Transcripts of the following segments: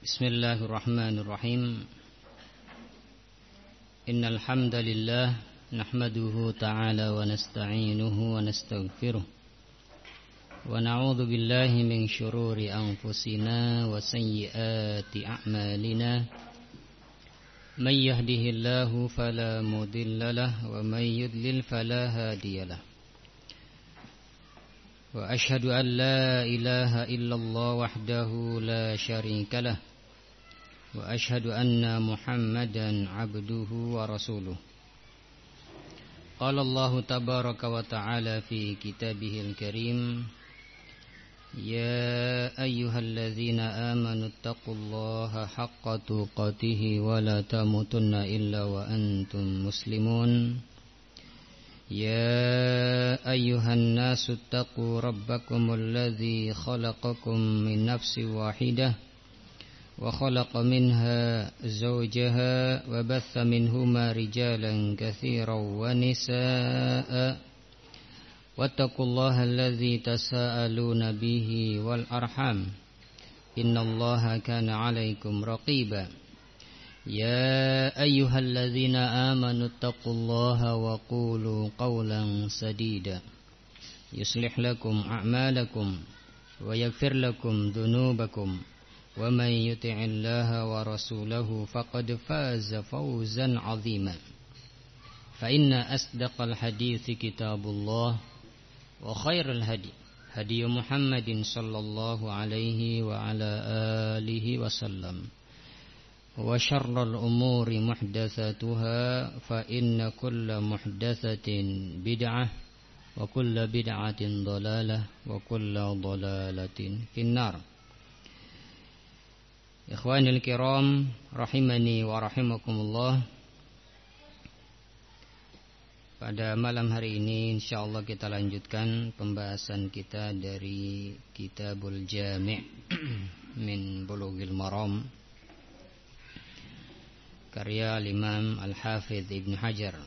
Bismillahirrahmanirrahim. Innal hamdalillah nahmaduhu ta'ala wa nasta'inuhu wa nastaghfiruh. Wa na'udzu billahi min syururi anfusina wa sayyiati a'malina. May yahdihillahu fala mudilla lahu wa may yudlil fala hadiya lahu. Wa ashhadu an la ilaha illallah wahdahu la syarika lahu. Wa ashhadu anna Muhammadan abduhu wa rasuluh. Qala Allah tabaraka wa ta'ala fi kitabihil karim. Ya ayyuhalladzina amanu taqullaha haqqa tuqatih wa la tamutunna illa wa antum muslimun. Ya ayyuhan nasu taqu rabbakumul ladzi khalaqakum min nafsin wahidah wa khalaqa minha zawjaha wa batha minhuma rijalan katsiran wa nisaa'a wattaqullaha allazi tasaaluna bihi wal arham innallaha kana 'alaikum raqiba. Ya ayyuhalladzina amanu taqullaha wa qulu qawlan sadida yuslih lakum a'malakum wa yaghfir lakum dhunubakum wa man yuti'illaha wa rasulahu faqad faza fawzan 'azima. Fa inna asdaqal hadithi kitabullah wa khairal hadi Muhammadin sallallahu alaihi wa ala alihi wasallam. Wa syarrul umuri muhdatsatuha fa inna kulla muhdatsatin bid'ah wa kulla bid'atin dhalalah wa kulla dhalalatin finnar. Ikhwanil kiram rahimani wa rahimakumullah. Pada malam hari ini insyaallah kita lanjutkan pembahasan kita dari Kitabul Jami' min Bulughil Maram karya Imam Al-Hafidz Ibnu Hajar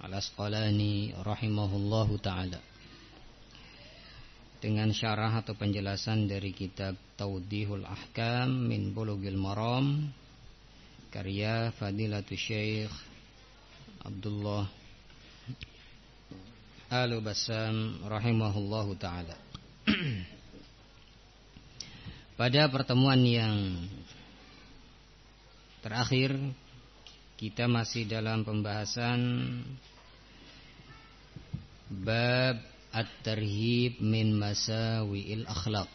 Al-Asqalani rahimahullahu taala, dengan syarah atau penjelasan dari kitab Tawdihul Ahkam min Bulughil Maram karya Fadilatul Syekh Abdullah Al-Bassam rahimahullahu taala. Pada pertemuan yang terakhir kita masih dalam pembahasan bab at-tarhib min masawi'il akhlaq,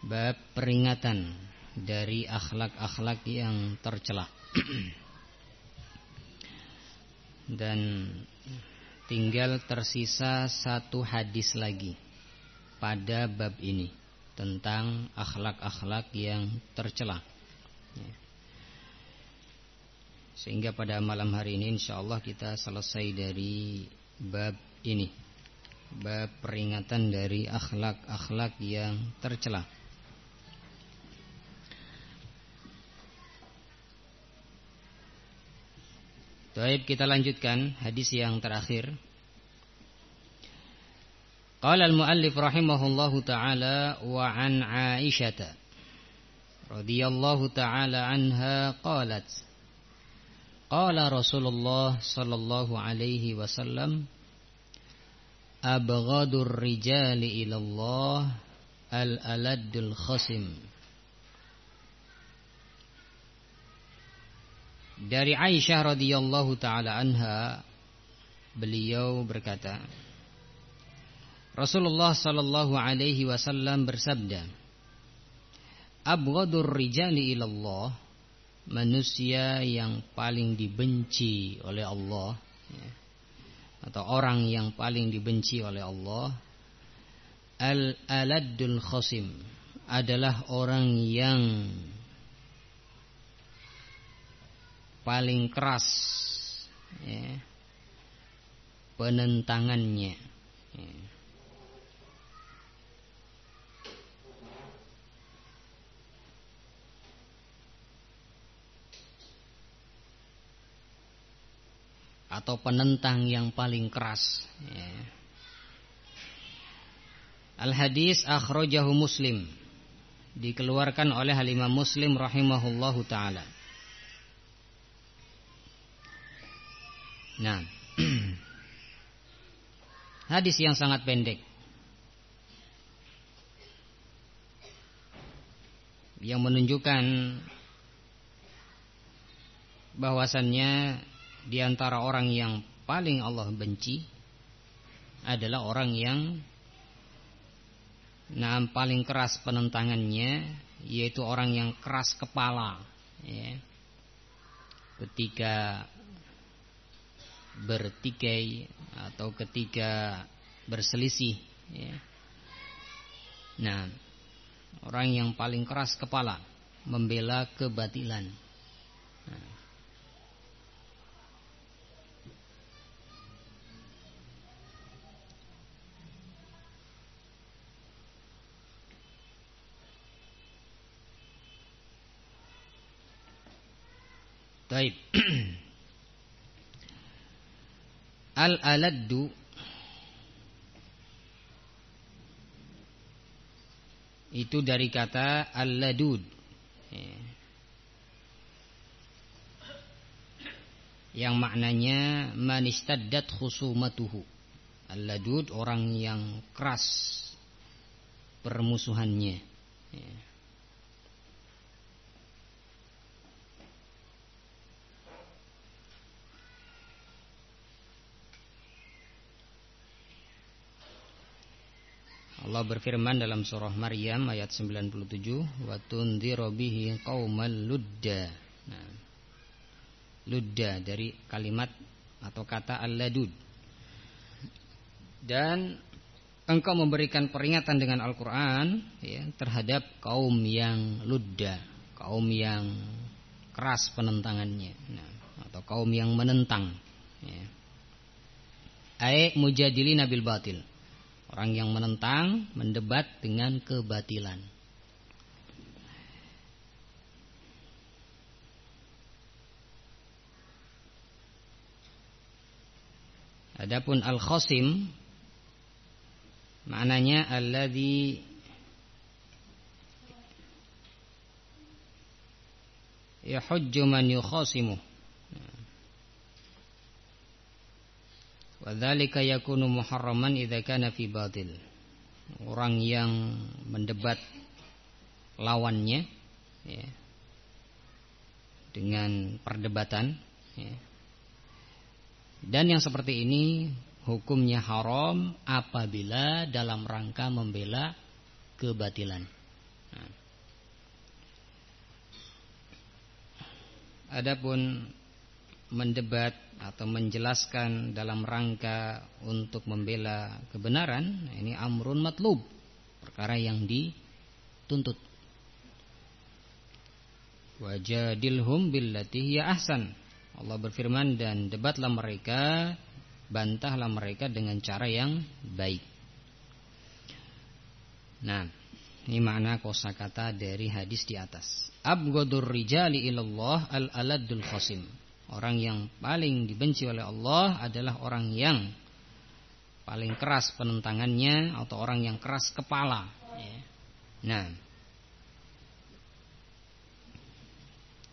bab peringatan dari akhlak-akhlak yang tercela. Dan tinggal tersisa satu hadis lagi pada bab ini tentang akhlak-akhlak yang tercela. Sehingga pada malam hari ini insyaallah kita selesai dari bab ini, bab peringatan dari akhlak-akhlak yang tercela. Baik, kita lanjutkan hadis yang terakhir. Qala al-muallif rahimahullahu ta'ala wa an Aisyah radhiyallahu ta'ala anha qalat qala Rasulullah sallallahu alaihi wasallam abghadur rijali ilallah al-aladdul khasim. Dari Aisyah radhiyallahu taala anha, beliau berkata, Rasulullah sallallahu alaihi wasallam bersabda, abghadur rijali ilallah, manusia yang paling dibenci oleh Allah, atau orang yang paling dibenci oleh Allah, al-aladdul khasim, adalah orang yang paling keras penentangannya. Atau penentang yang paling keras. Al-hadis akhrajahu Muslim. dikeluarkan oleh Imam Muslim rahimahullahu taala. Nah, hadis yang sangat pendek yang menunjukkan bahwasannya di antara orang yang paling Allah benci adalah orang yang paling keras penentangannya, yaitu orang yang keras kepala, ya, ketika bertikai atau ketika berselisih, ya. Nah, orang yang paling keras kepala membela kebatilan. Nah. Baik. Al-aladdu itu dari kata al-ladud, yang maknanya man istaddat khusumatuhu. Al-ladud orang yang keras permusuhannya, ya. Allah berfirman dalam surah Maryam ayat 97, wa tundziru bihi qaumal ludda. Nah, ludda dari kalimat atau kata al-ladud. Dan engkau memberikan peringatan dengan Al-Qur'an, ya, terhadap kaum yang ludda, kaum yang keras penentangannya, nah, atau kaum yang menentang, ya. Ai mujadilina bil batil. Orang yang menentang, mendebat dengan kebatilan. Adapun al-khasim maknanya alladzi yahujju man yukhasimu. Wadzalika yakunu muharraman idza kana fi batil. Orang yang mendebat lawannya, ya, dengan perdebatan, ya. Dan yang seperti ini hukumnya haram apabila dalam rangka membela kebatilan. Nah. Adapun mendebat atau menjelaskan dalam rangka untuk membela kebenaran, ini amrun matlub, perkara yang dituntut. Wajadilhum billati hiya ahsan. Allah berfirman, dan debatlah mereka, bantahlah mereka dengan cara yang baik. Nah, ini makna kosakata dari hadis di atas. Abghadur rijali ilallah al-aladul khasim. Orang yang paling dibenci oleh Allah adalah orang yang paling keras penentangannya atau orang yang keras kepala, ya. Nah,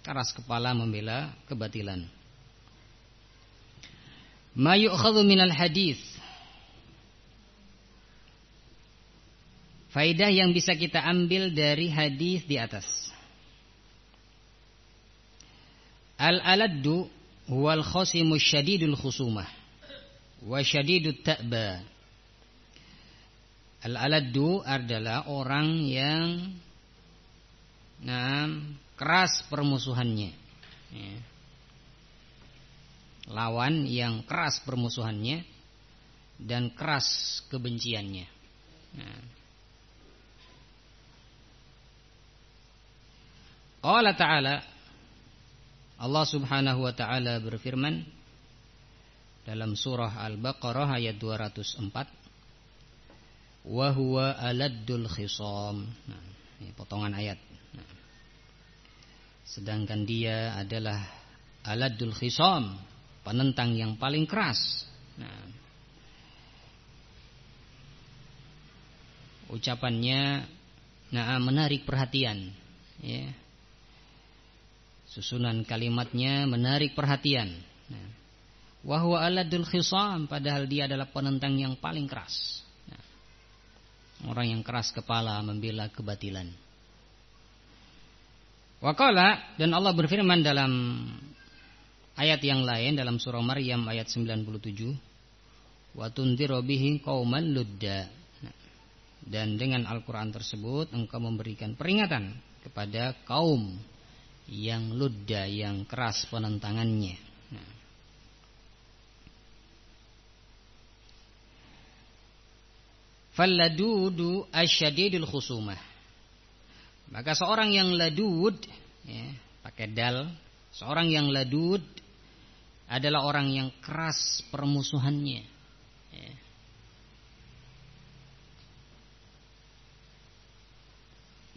keras kepala membela kebatilan. Ma yu'khadhu minal hadis. Faidah yang bisa kita ambil dari hadis di atas. Al-aladdu huwal khasimu syadidul khusumah wa syadidut ta'ba. Al-aladdu adalah orang yang keras permusuhannya, ya. Lawan yang keras permusuhannya dan keras kebenciannya. Nah. Allah Ta'ala, Allah Subhanahu wa Ta'ala berfirman dalam surah Al-Baqarah ayat 204, wa huwa aladdul khisam. Nah, ini potongan ayat. Nah, sedangkan dia adalah aladdul khisam, penentang yang paling keras. Nah, ucapannya menarik perhatian, ya. Susunan kalimatnya menarik perhatian. Wa huwa aladul khisam, padahal dia adalah penentang yang paling keras. Orang yang keras kepala membela kebatilan. Wa qala, dan Allah berfirman dalam ayat yang lain dalam surah Maryam ayat 97, wa tunziru bihi qauman ludda. Dan dengan Al-Qur'an tersebut engkau memberikan peringatan kepada kaum yang ludda, yang keras penentangannya. Falladudu asyadidul khusumah. Maka seorang yang ladud, ya, pakai dal, seorang yang ladud adalah orang yang keras permusuhannya, ya.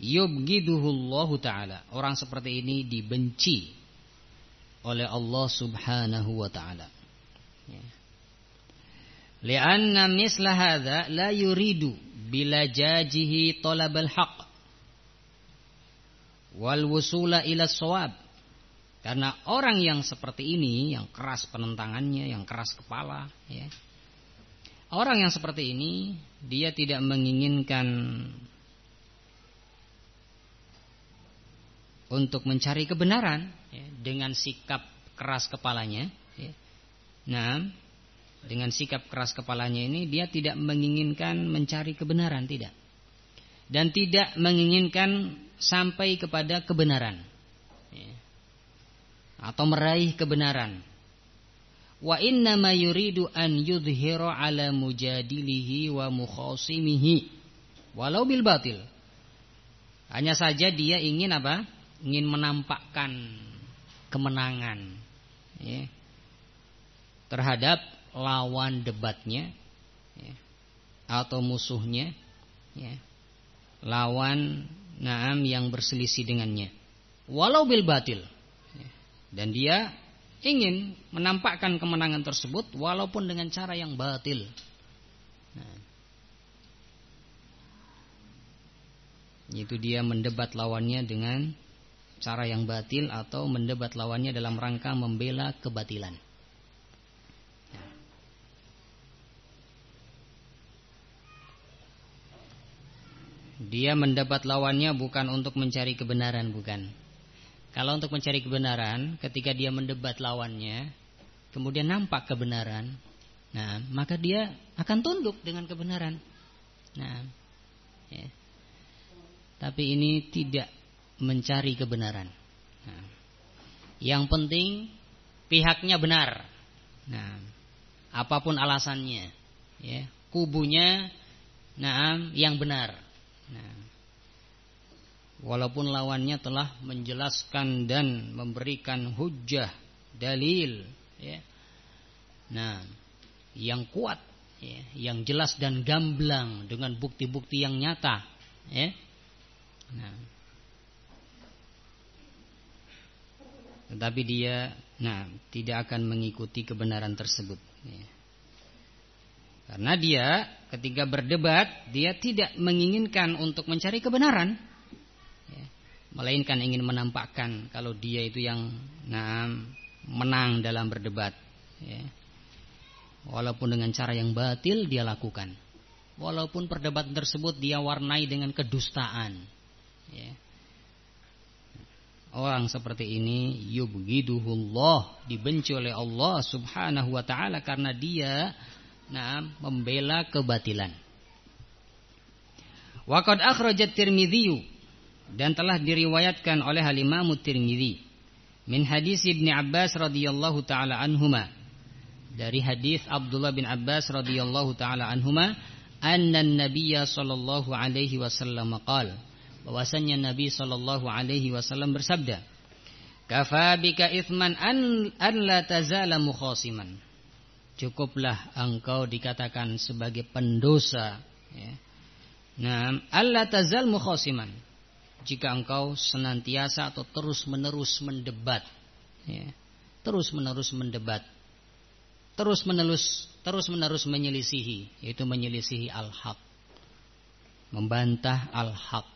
Yubghiduhullahu ta'ala. Orang seperti ini dibenci oleh Allah subhanahu wa ta'ala, ya. Lianna misla hadza la yuridu bila jajihi talabal haqq wal wusula ila shawab. Karena orang yang seperti ini, yang keras penentangannya, yang keras kepala, ya. Orang yang seperti ini dia tidak menginginkan untuk mencari kebenaran, ya, dengan sikap keras kepalanya, ya. Nah, dengan sikap keras kepalanya ini dia tidak menginginkan mencari kebenaran, tidak. Dan tidak menginginkan sampai kepada kebenaran, ya, atau meraih kebenaran. Wa inna ma yuridu an yudhhira ala mujadilihi wa mukhasimihi walau bil batil. Hanya saja dia ingin apa? Ingin menampakkan kemenangan, ya, terhadap lawan debatnya, ya, atau musuhnya, ya, lawan yang berselisih dengannya, walau bil batil, ya. Dan dia ingin menampakkan kemenangan tersebut walaupun dengan cara yang batil. Nah, itu dia mendebat lawannya dengan cara yang batil atau mendebat lawannya dalam rangka membela kebatilan. Dia mendebat lawannya bukan untuk mencari kebenaran, bukan. Kalau untuk mencari kebenaran, ketika dia mendebat lawannya, kemudian nampak kebenaran, nah, maka dia akan tunduk dengan kebenaran. Nah, ya. Tapi ini tidak mencari kebenaran. Nah, yang penting pihaknya benar. Nah, apapun alasannya, ya, kubunya, yang benar. Nah, walaupun lawannya telah menjelaskan dan memberikan hujjah, dalil, ya, nah, yang kuat, ya, yang jelas dan gamblang dengan bukti-bukti yang nyata, ya. Nah, tetapi dia, tidak akan mengikuti kebenaran tersebut, ya. Karena dia ketika berdebat, dia tidak menginginkan untuk mencari kebenaran, ya, melainkan ingin menampakkan kalau dia itu yang menang dalam berdebat, ya. Walaupun dengan cara yang batil dia lakukan, walaupun perdebatan tersebut dia warnai dengan kedustaan, ya. Orang seperti ini yubghiduhullah, dibenci oleh Allah subhanahu wa ta'ala karena dia membela kebatilan. Wa qad akhrajat Tirmidzi, dan telah diriwayatkan oleh Imam Tirmidzi min hadis Ibnu Abbas radhiyallahu taala anhuma, dari hadis Abdullah bin Abbas radhiyallahu taala anhuma, anna an-nabiyya sallallahu alaihi wasallam qala, bahwasanya Nabi sallallahu alaihi wasallam bersabda, kafa bika itsman an la tazala mukhasiman, cukuplah engkau dikatakan sebagai pendosa, ya. Alla tazal mukhasiman, jika engkau senantiasa atau terus-menerus mendebat, ya. Terus-menerus mendebat, terus-menerus menyelisihi, yaitu menyelisihi al-haq, membantah al-haq,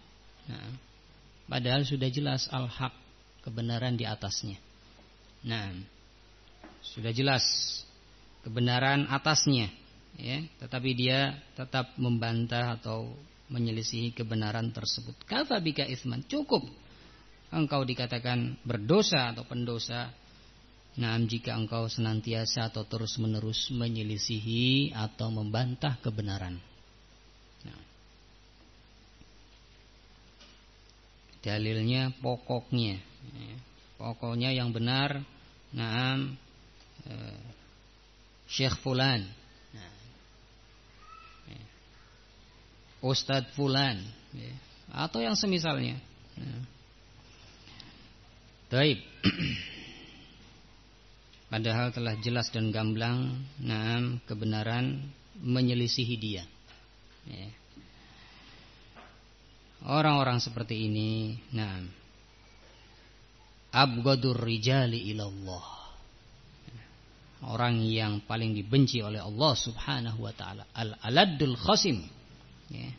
Nah, padahal sudah jelas al-haq, kebenaran di atasnya. Nah, sudah jelas kebenaran atasnya, ya, tetapi dia tetap membantah atau menyelisihi kebenaran tersebut. Kafa bika itsman, cukup engkau dikatakan berdosa atau pendosa. Nah, jika engkau senantiasa atau terus-menerus menyelisihi atau membantah kebenaran. Nah, dalilnya pokoknya, ya, pokoknya yang benar. Naam, Syekh Fulan, nah, ya, Ustadz Fulan, ya, atau yang semisalnya. Nah, baik. Padahal telah jelas dan gamblang, naam, kebenaran menyelisihi dia. Ya. Orang-orang seperti ini, naam, abghadur rijali ilallah, orang yang paling dibenci oleh Allah Subhanahu wa taala, al-aladul khasim, ya.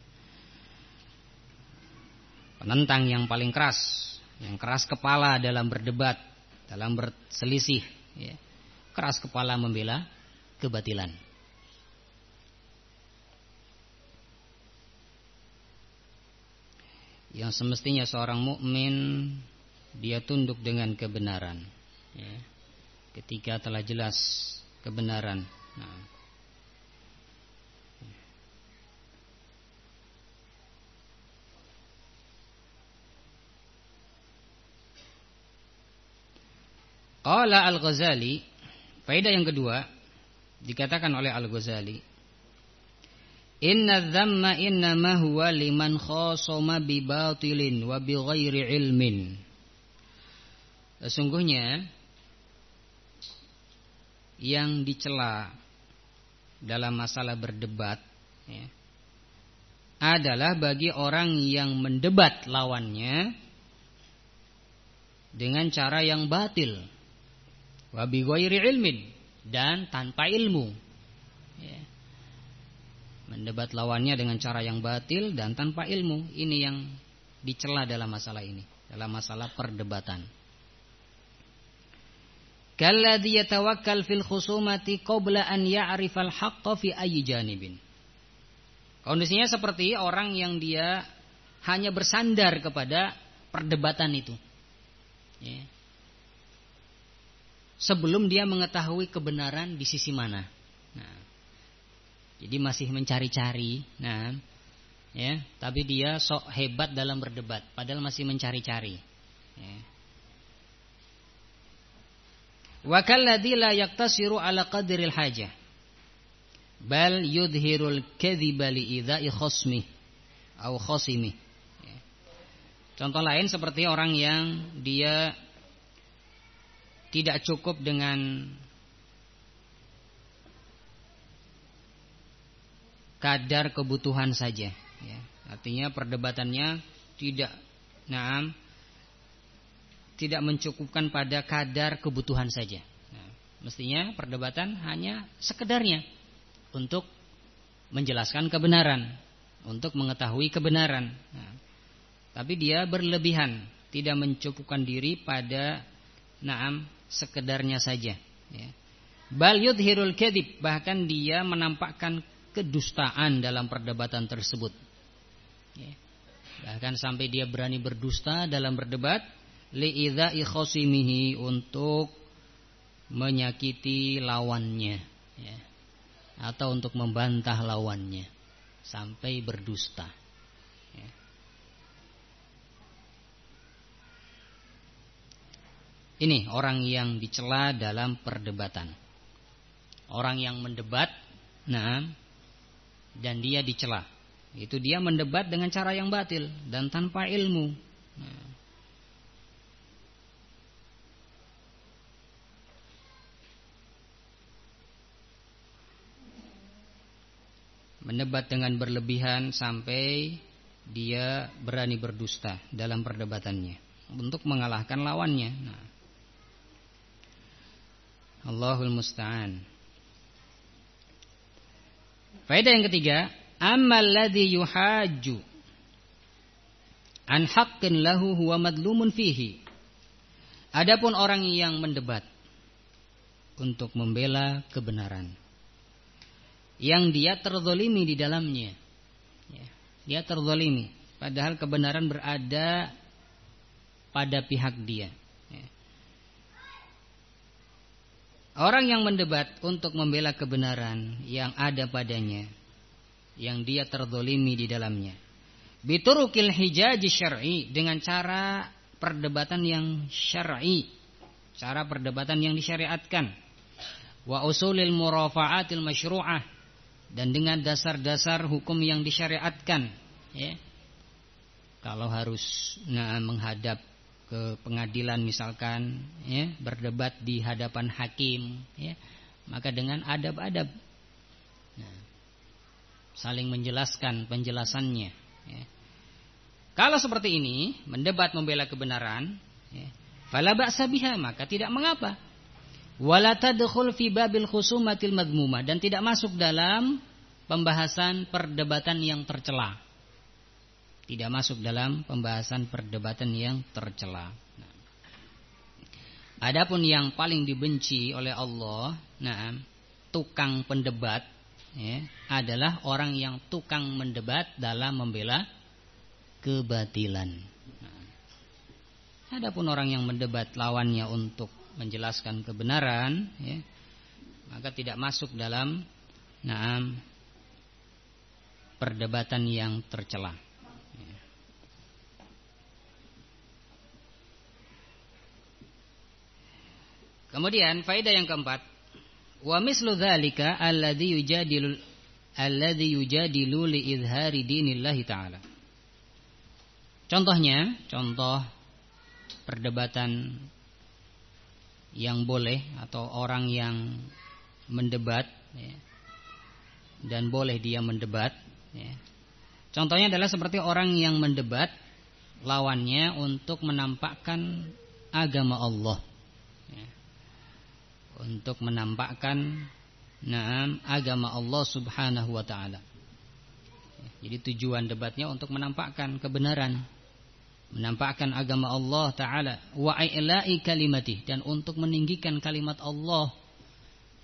Penentang yang paling keras, yang keras kepala dalam berdebat, dalam berselisih, ya. Keras kepala membela kebatilan. Yang semestinya seorang mukmin dia tunduk dengan kebenaran, ya, ketika telah jelas kebenaran. Nah, qala Al-Ghazali, faedah yang kedua dikatakan oleh Al-Ghazali, inna dhamma innama huwa liman khasama bi batilin wa bi ghairi ilmin. Sesungguhnya yang dicela dalam masalah berdebat, ya, adalah bagi orang yang mendebat lawannya dengan cara yang batil, wa bi ghairi ilmin, dan tanpa ilmu, ya. Mendebat lawannya dengan cara yang batil dan tanpa ilmu, ini yang dicela dalam masalah ini, dalam masalah perdebatan. Kalladzi yatawakkal fil khusumati qabla an ya'rifal haqqa fi ayyi janibin. Kondisinya seperti orang yang dia hanya bersandar kepada perdebatan itu, ya, sebelum dia mengetahui kebenaran di sisi mana. Nah, jadi masih mencari-cari, nah, ya, tapi dia sok hebat dalam berdebat, padahal masih mencari-cari. Ya. Wa kalladzi la yaktasiru ala qadril hajah, bal yudhirul kadhiba li idza'i khasmi atau khasimi. Ya. Contoh lain seperti orang yang dia tidak cukup dengan kadar kebutuhan saja, ya. Artinya perdebatannya tidak mencukupkan pada kadar kebutuhan saja. Nah, mestinya perdebatan hanya sekedarnya untuk menjelaskan kebenaran, untuk mengetahui kebenaran. Nah, tapi dia berlebihan, tidak mencukupkan diri pada sekedarnya saja, ya. Bal yudhirul kadhib, bahkan dia menampakkan kedustaan dalam perdebatan tersebut, ya. Bahkan sampai dia berani berdusta dalam berdebat, li'idza'i khasimihi, untuk menyakiti lawannya, ya, atau untuk membantah lawannya, sampai berdusta, ya. Ini orang yang dicela dalam perdebatan, orang yang mendebat, dan dia dicela. Itu dia mendebat dengan cara yang batil dan tanpa ilmu. Nah, mendebat dengan berlebihan sampai dia berani berdusta dalam perdebatannya untuk mengalahkan lawannya. Nah, Allahul musta'an. Faedah yang ketiga, ammal ladzi yuhajju an haqqin lahu huwa madlumun fihi. Adapun orang yang mendebat untuk membela kebenaran yang dia terzalimi di dalamnya, dia terzalimi padahal kebenaran berada pada pihak dia. Orang yang mendebat untuk membela kebenaran yang ada padanya, yang dia terzalimi di dalamnya, biturukil hijaji syar'i, dengan cara perdebatan yang syar'i, cara perdebatan yang disyariatkan, wa usulil murafa'atil masyru'ah, dan dengan dasar-dasar hukum yang disyariatkan, ya. Kalau harus menghadap ke pengadilan misalkan, ya, berdebat di hadapan hakim, ya, maka dengan adab-adab, saling menjelaskan penjelasannya, ya. Kalau seperti ini mendebat membela kebenaran, ya, fala ba'sa biha, maka tidak mengapa. Wala tadkhul fi babil khusumatil madmumah, dan tidak masuk dalam pembahasan perdebatan yang tercela. Tidak masuk dalam pembahasan perdebatan yang tercela. Adapun yang paling dibenci oleh Allah, tukang pendebat, ya, adalah orang yang tukang mendebat dalam membela kebatilan. Adapun orang yang mendebat lawannya untuk menjelaskan kebenaran, ya, maka tidak masuk dalam perdebatan yang tercela. Kemudian faedah yang keempat, wa mislu dzalika alladzi yujadilu li izhari dinillahi ta'ala. Contohnya, contoh perdebatan yang boleh atau orang yang mendebat, ya, dan boleh dia mendebat, ya. Contohnya adalah seperti orang yang mendebat lawannya untuk menampakkan agama Allah, ya, untuk menampakkan agama Allah subhanahu wa ta'ala. Jadi tujuan debatnya untuk menampakkan kebenaran, menampakkan agama Allah ta'ala, wa ila'i kalimatih, dan untuk meninggikan kalimat Allah,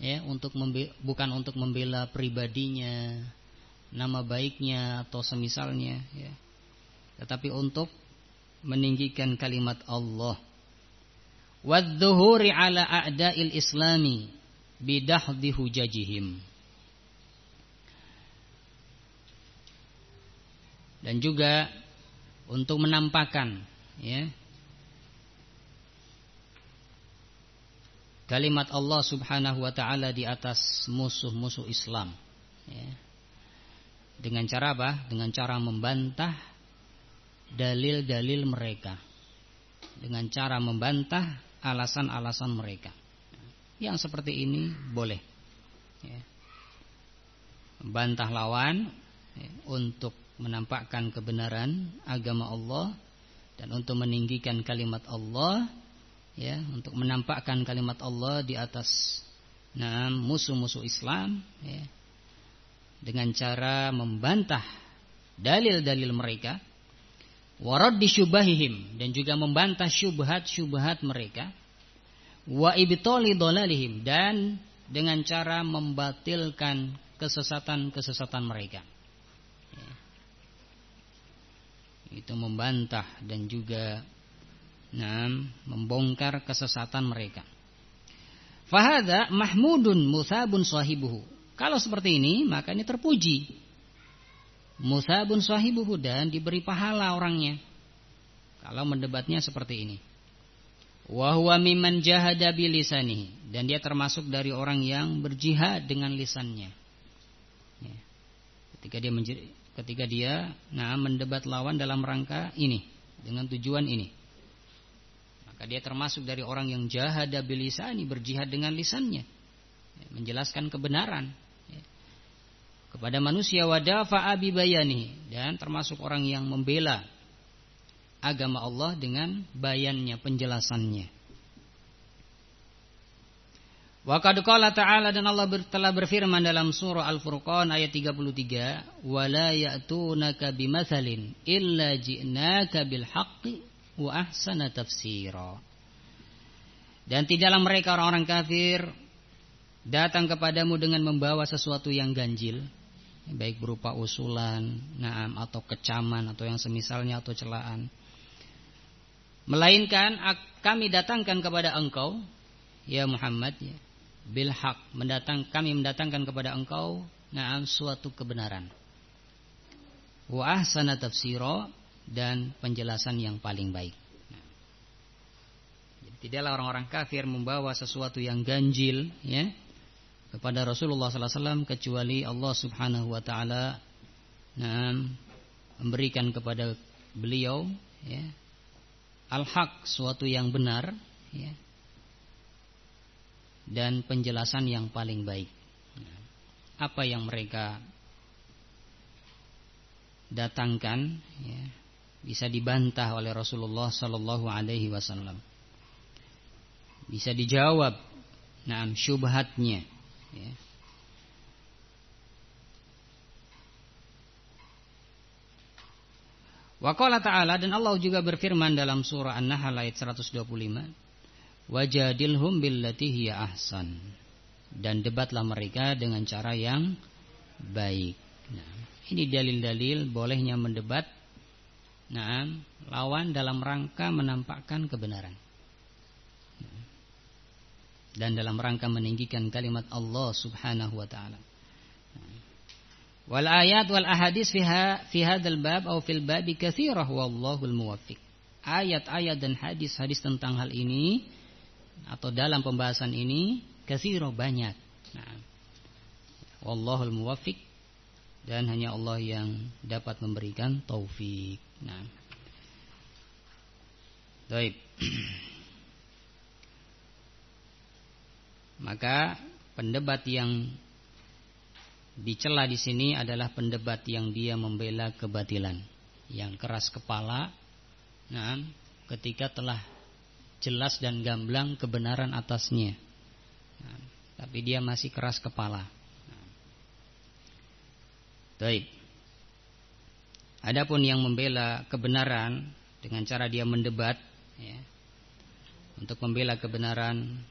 ya, bukan untuk membela pribadinya, nama baiknya atau semisalnya, ya, tetapi untuk meninggikan kalimat Allah. Wadzuhuri ala a'da'il islami bidahdi hujajihim, dan juga untuk menampakkan, ya, kalimat Allah subhanahu wa ta'ala di atas musuh-musuh Islam, ya. Dengan cara apa? Dengan cara membantah dalil-dalil mereka, dengan cara membantah alasan-alasan mereka. Yang seperti ini boleh, ya, membantah lawan, ya, untuk menampakkan kebenaran agama Allah dan untuk meninggikan kalimat Allah, ya, untuk menampakkan kalimat Allah di atas musuh-musuh Islam, ya, dengan cara membantah dalil-dalil mereka, waraddi syubahihim, dan juga membantah syubhat-syubhat mereka, wa ibtali dhalalihim, dan dengan cara membatilkan kesesatan-kesesatan mereka. Itu membantah dan juga membongkar kesesatan mereka. Fahadha mahmudun musabun sahibuhu. Kalau seperti ini maka ini terpuji, musabun sahibuhu, dan diberi pahala orangnya kalau mendebatnya seperti ini. Wa huwa mimman jahada bilisanihi, dan dia termasuk dari orang yang berjihad dengan lisannya, ya. Ketika dia mendebat lawan dalam rangka ini, dengan tujuan ini, maka dia termasuk dari orang yang jahada bilisani, berjihad dengan lisannya, ya, menjelaskan kebenaran, ya, kepada manusia, wadafa'a bi bayanihi, dan termasuk orang yang membela agama Allah dengan bayannya, penjelasannya. Wa qad qala ta'ala, dan Allah telah berfirman dalam surah Al-Furqan ayat 33, wa la ya'tunaka bimatsalin illa ji'naka bil haqqi wa ahsana tafsira. Dan tidaklah mereka orang-orang kafir datang kepadamu dengan membawa sesuatu yang ganjil, baik berupa usulan, na'am, atau kecaman, atau yang semisalnya, atau celaan. Melainkan kami datangkan kepada engkau, ya Muhammad, ya, bil haq, kami mendatangkan kepada engkau, na'am, suatu kebenaran. Wa ahsana tafsira, dan penjelasan yang paling baik. Jadi, tidaklah orang-orang kafir membawa sesuatu yang ganjil, ya, kepada Rasulullah sallallahu alaihi wasallam, kecuali Allah Subhanahu wa taala, na'am, memberikan kepada beliau, ya, al-haq, suatu yang benar, ya, dan penjelasan yang paling baik. Apa yang mereka datangkan, ya, bisa dibantah oleh Rasulullah sallallahu alaihi wasallam, bisa dijawab, na'am, syubhatnya, ya. Wa qala ta'ala, dan Allah juga berfirman dalam surah An-Nahl ayat 125, wajadilhum billati hiya ahsan, dan debatlah mereka dengan cara yang baik. Nah, ini dalil-dalil bolehnya mendebat, nah, lawan dalam rangka menampakkan kebenaran, dan dalam rangka meninggikan kalimat Allah Subhanahu wa taala. Wal ayat wal ahadits fi hadzal bab atau fil babi katsirah wallahul muwaffiq. Ayat-ayat dan hadis-hadis tentang hal ini atau dalam pembahasan ini katsirah, banyak. Nah, wallahul muwaffiq, dan hanya Allah yang dapat memberikan taufik. Nah, baik. Maka pendebat yang dicela di sini adalah pendebat yang dia membela kebatilan, yang keras kepala. Nah, ketika telah jelas dan gamblang kebenaran atasnya, nah, tapi dia masih keras kepala. Nah, baik. Adapun yang membela kebenaran dengan cara dia mendebat, ya, untuk membela kebenaran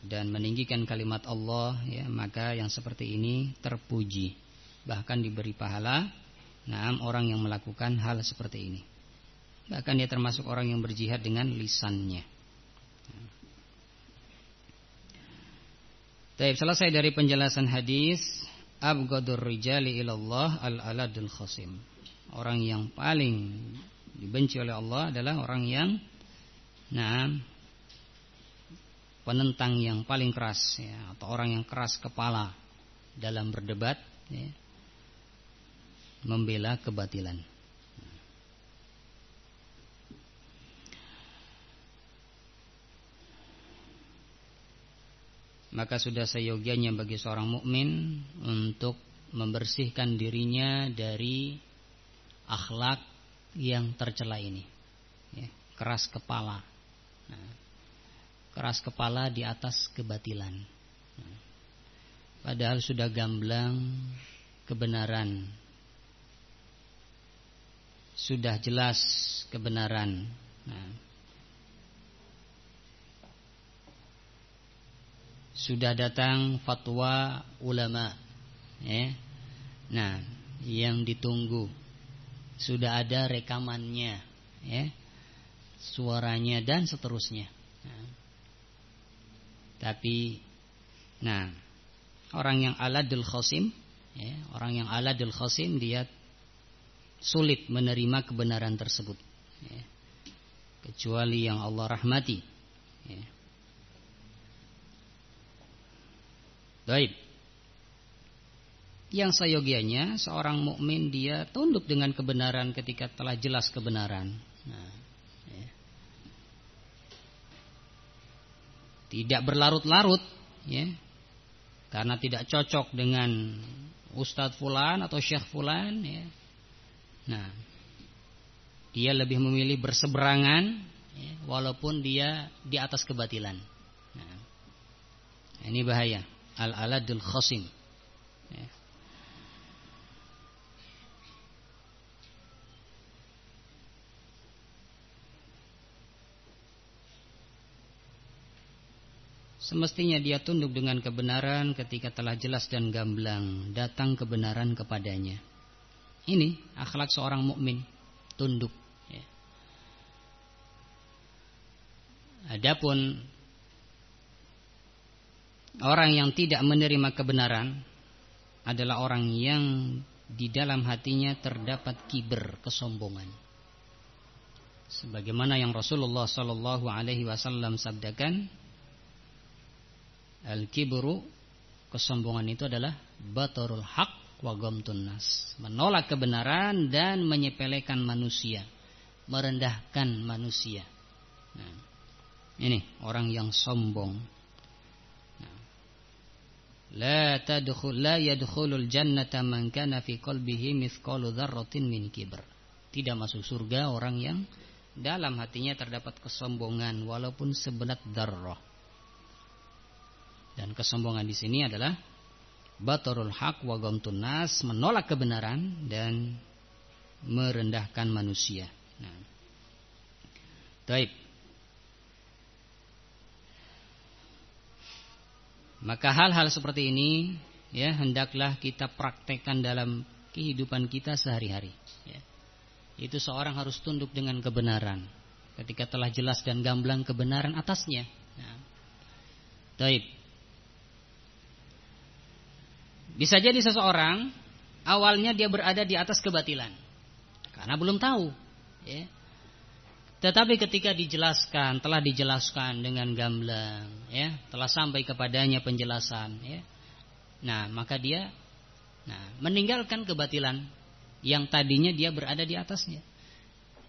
dan meninggikan kalimat Allah, ya, maka yang seperti ini terpuji, bahkan diberi pahala. Nah, orang yang melakukan hal seperti ini, bahkan dia termasuk orang yang berjihad dengan lisannya. Baik, selesai dari penjelasan hadis, abghadur rijali ilallah al-aladul khasim. Orang yang paling dibenci oleh Allah adalah orang yang, nah, penentang yang paling keras, ya, atau orang yang keras kepala dalam berdebat, ya, membela kebatilan. Maka sudah seyogianya bagi seorang mukmin untuk membersihkan dirinya dari akhlak yang tercela ini, ya, keras kepala. Nah, keras kepala di atas kebatilan, padahal sudah gamblang kebenaran, sudah jelas kebenaran. Nah, sudah datang fatwa ulama, ya. Nah, yang ditunggu sudah ada rekamannya, ya, suaranya dan seterusnya. Nah, tapi, nah, orang yang aladul khasim, ya, orang yang aladul khasim, dia sulit menerima kebenaran tersebut, ya, kecuali yang Allah rahmati, ya. Baik. Yang seyogianya seorang mukmin dia tunduk dengan kebenaran ketika telah jelas kebenaran. Nah, ya. Tidak berlarut-larut, ya, karena tidak cocok dengan Ustadz Fulan atau Syekh Fulan, ya. Nah, dia lebih memilih berseberangan, ya, walaupun dia di atas kebatilan. Nah, Ini bahaya. Al-aladul khasim. Ya. Semestinya dia tunduk dengan kebenaran ketika telah jelas dan gamblang datang kebenaran kepadanya. Ini akhlak seorang mukmin, tunduk. Ya. Adapun orang yang tidak menerima kebenaran adalah orang yang di dalam hatinya terdapat kiber, kesombongan. Sebagaimana yang Rasulullah sallallahu alaihi wasallam sabdakan, al-kibru, kesombongan itu adalah batarul haq wa ghamtun nas, menolak kebenaran dan menyepelekan manusia, merendahkan manusia. Nah, ini orang yang sombong. Nah, la yadkhulul jannata man kana fi qalbihi mithqalu dzarratin min kibr. Tidak masuk surga orang yang dalam hatinya terdapat kesombongan walaupun sebelat dzarrah. Dan kesombongan di sini adalah batarul haq wa ghamtun nas, menolak kebenaran dan merendahkan manusia. Nah. Baik. Maka hal-hal seperti ini ya hendaklah kita praktekkan dalam kehidupan kita sehari-hari. Ya. Itu seorang harus tunduk dengan kebenaran ketika telah jelas dan gamblang kebenaran atasnya. Nah. Baik. Bisa jadi seseorang awalnya dia berada di atas kebatilan karena belum tahu, ya. Tetapi ketika telah dijelaskan dengan gamblang, ya, telah sampai kepadanya penjelasan, ya. Nah, maka dia meninggalkan kebatilan yang tadinya dia berada di atasnya.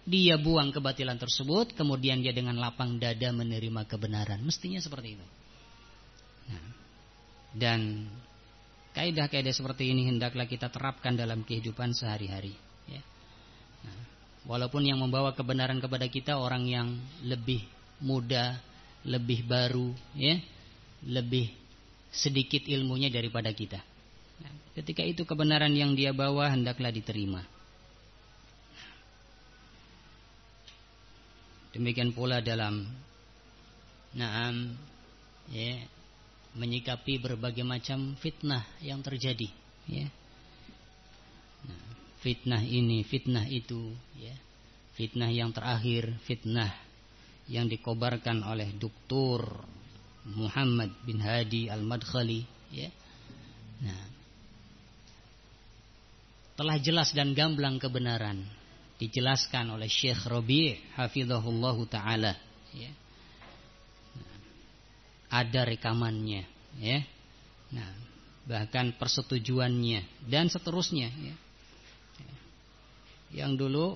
Dia buang kebatilan tersebut, kemudian dia dengan lapang dada menerima kebenaran. Mestinya seperti itu. Nah, dan kaidah-kaidah seperti ini hendaklah kita terapkan dalam kehidupan sehari-hari. Ya. Nah, walaupun yang membawa kebenaran kepada kita orang yang lebih muda, lebih baru, ya, lebih sedikit ilmunya daripada kita. Nah, ketika itu kebenaran yang dia bawa hendaklah diterima. Demikian pula dalam menyikapi berbagai macam fitnah yang terjadi, ya. Nah, fitnah ini, fitnah itu, ya. Fitnah yang terakhir, fitnah yang dikobarkan oleh Dr. Muhammad bin Hadi Al-Madkhali, ya. Nah, telah jelas dan gamblang kebenaran dijelaskan oleh Syekh Rabi' hafizahullahu taala, ya. Ada rekamannya, ya. Nah, bahkan persetujuannya dan seterusnya, ya. Yang dulu,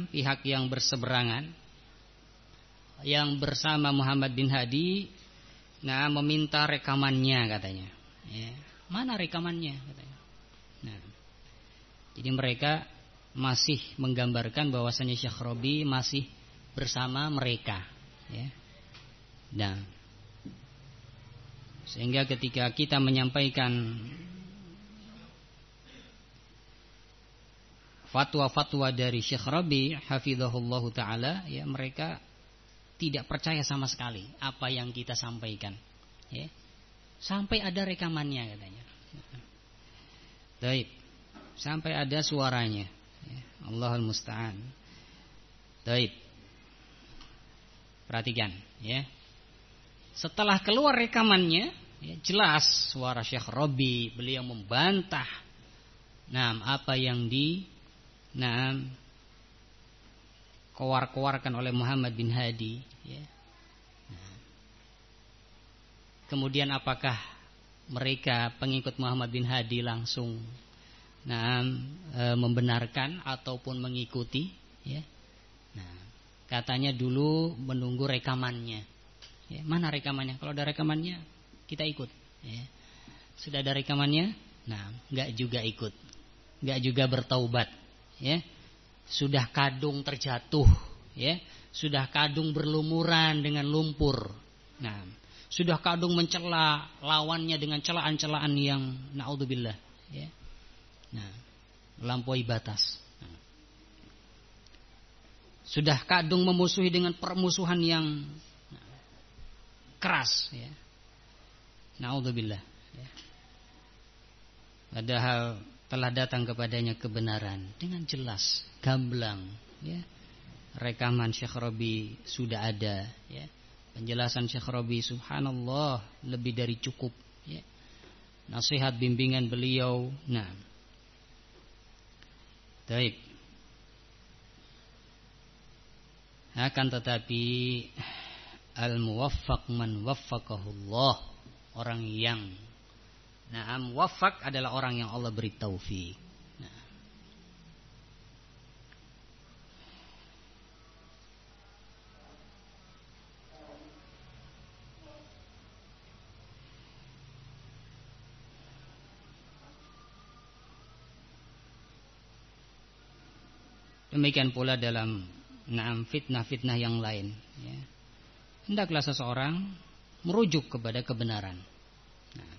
pihak yang berseberangan, yang bersama Muhammad bin Hadi, meminta rekamannya katanya. Ya. Mana rekamannya katanya. Nah, jadi mereka masih menggambarkan bahwasanya Syekh Rabi masih bersama mereka, ya. Nah, sehingga ketika kita menyampaikan fatwa-fatwa dari Syekh Rabi hafizahullahu taala, ya, mereka tidak percaya sama sekali apa yang kita sampaikan, ya. Sampai ada rekamannya katanya. Baik. Sampai ada suaranya, ya. Allahul musta'an. Baik. Perhatikan, ya. Setelah keluar rekamannya, ya, jelas suara Syekh Rabi, beliau membantah apa yang koar-koarkan oleh Muhammad bin Hadi, ya. Kemudian apakah mereka pengikut Muhammad bin Hadi langsung membenarkan ataupun mengikuti, ya. Nah, katanya dulu menunggu rekamannya. Ya, mana rekamannya? Kalau ada rekamannya kita ikut, ya. Sudah ada rekamannya, nggak juga ikut, nggak juga bertaubat, ya. Sudah kadung terjatuh, ya. Sudah kadung berlumuran dengan lumpur. sudah kadung mencela lawannya dengan celaan-celaan yang naudzubillah, ya. Nah, melampaui batas. Nah. Sudah kadung memusuhi dengan permusuhan yang keras, ya. Naudzubillah, ya. Padahal telah datang kepadanya kebenaran dengan jelas, gamblang, ya. Rekaman Syekh Rabi sudah ada, ya. Penjelasan Syekh Rabi subhanallah lebih dari cukup, ya. Nasihat bimbingan beliau. Nah, baik. Akan tetapi al-muwaffaq man waffaqahullah, orang yang waffaq adalah orang yang Allah beri taufik. Nah. Demikian pula dalam fitnah-fitnah yang lain, ya. Hendaklah seseorang merujuk kepada kebenaran. Nah,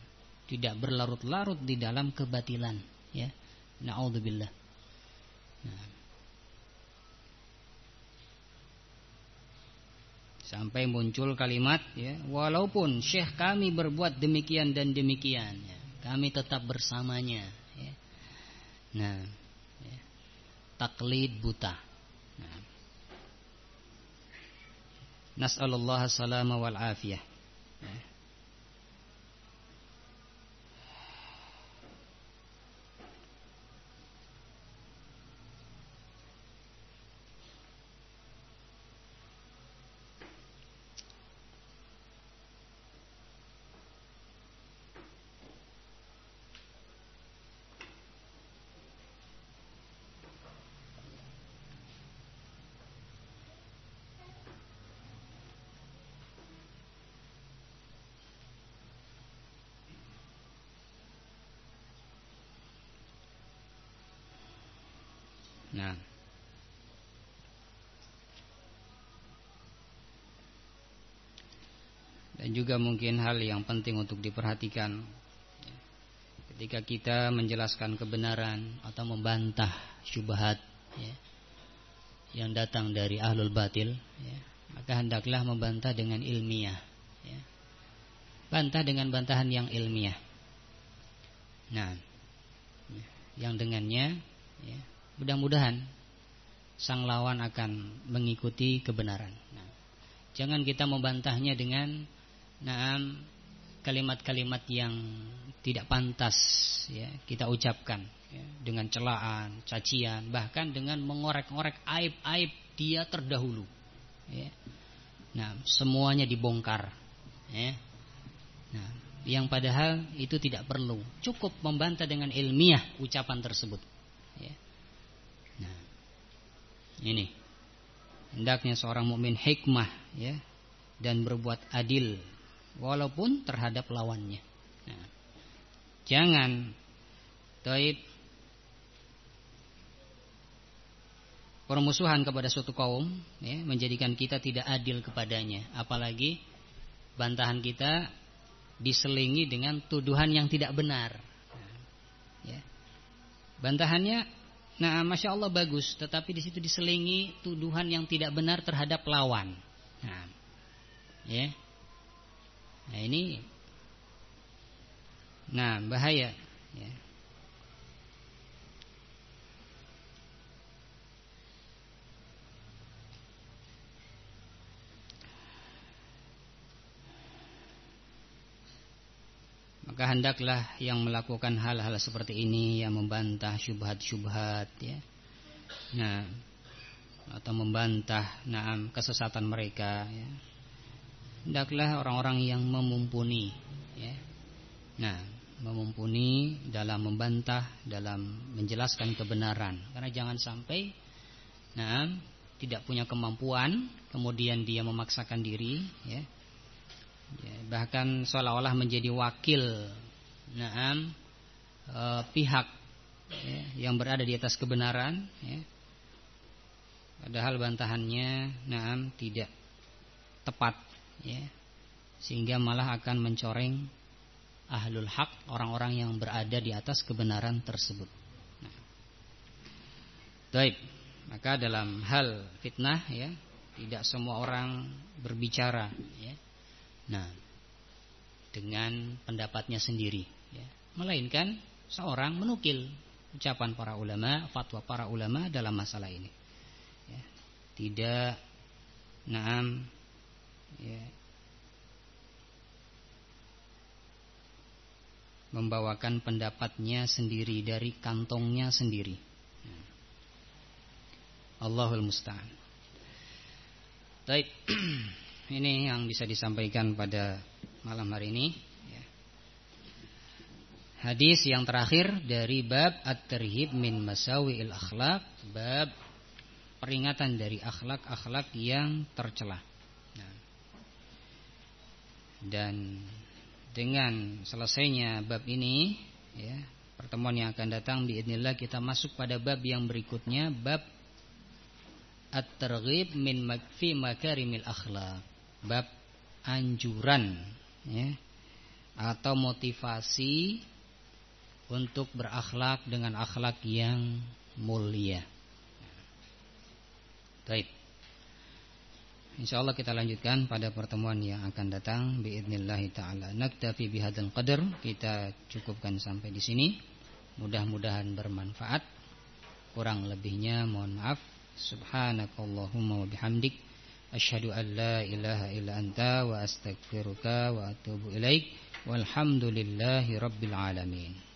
tidak berlarut-larut di dalam kebatilan, ya. Na'udzubillah. Nah. Sampai muncul kalimat, ya, walaupun syekh kami berbuat demikian dan demikian, ya, kami tetap bersamanya, ya. Nah, ya. Taklid buta. Nah. Nas'alullah salama wal afiyah. Ya. Nah, dan juga mungkin hal yang penting untuk diperhatikan ketika kita menjelaskan kebenaran atau membantah syubhat, ya, yang datang dari ahlul batil, ya, maka hendaklah membantah dengan ilmiah, ya. Bantah dengan bantahan yang ilmiah. Nah, yang dengannya, ya, mudah-mudahan sang lawan akan mengikuti kebenaran. Nah, jangan kita membantahnya dengan kalimat-kalimat yang tidak pantas, ya, kita ucapkan, ya, dengan celaan, cacian, bahkan dengan mengorek-ngorek aib-aib dia terdahulu, ya. Nah, semuanya dibongkar, ya. Nah, yang padahal itu tidak perlu, cukup membantah dengan ilmiah ucapan tersebut, ya. Nah, ini hendaknya seorang mukmin hikmah, ya, dan berbuat adil walaupun terhadap lawannya. Nah, jangan permusuhan kepada suatu kaum, ya, menjadikan kita tidak adil kepadanya, apalagi bantahan kita diselingi dengan tuduhan yang tidak benar. Nah, ya. Bantahannya Masya Allah bagus, tetapi di situ diselingi tuduhan yang tidak benar terhadap lawan. Nah, ya. Nah, ini bahaya, ya. Maka hendaklah yang melakukan hal-hal seperti ini, yang membantah syubhat-syubhat, ya. Nah, atau membantah kesesatan mereka, ya. Hendaklah orang-orang yang memumpuni, ya. Nah, memumpuni dalam membantah, dalam menjelaskan kebenaran. Karena jangan sampai tidak punya kemampuan, kemudian dia memaksakan diri, ya. Ya, bahkan seolah-olah menjadi wakil pihak, ya, yang berada di atas kebenaran, ya. Padahal bantahannya tidak tepat, ya. sehingga malah akan mencoreng ahlul haq, orang-orang yang berada di atas kebenaran tersebut. Nah, baik, maka dalam hal fitnah ya, tidak semua orang berbicara ya. Nah, dengan pendapatnya sendiri ya. Melainkan seorang menukil ucapan para ulama, fatwa para ulama dalam masalah ini ya. Tidak ya, membawakan pendapatnya sendiri dari kantongnya sendiri. Allahul musta'an. Baik, ini yang bisa disampaikan pada malam hari ini ya. Hadis yang terakhir dari bab at-tarhib min masawi'il akhlaq, bab peringatan dari akhlak-akhlak yang tercela. Nah, dan dengan selesainya bab ini ya, pertemuan yang akan datang biidznillah kita masuk pada bab yang berikutnya, bab at-targhib min fi makarimil akhlaq, bab anjuran ya, atau motivasi untuk berakhlak dengan akhlak yang mulia. Baik, insyaallah kita lanjutkan pada pertemuan yang akan datang biidznillah taala. Naktafi bihadzal qadar, kita cukupkan sampai di sini. Mudah-mudahan bermanfaat. Kurang lebihnya mohon maaf. Subhanakallahumma wa bihamdik, asyhadu an la ilaha illa anta wa astaghfiruka wa atubu ilaik. Walhamdulillahi rabbil alamin.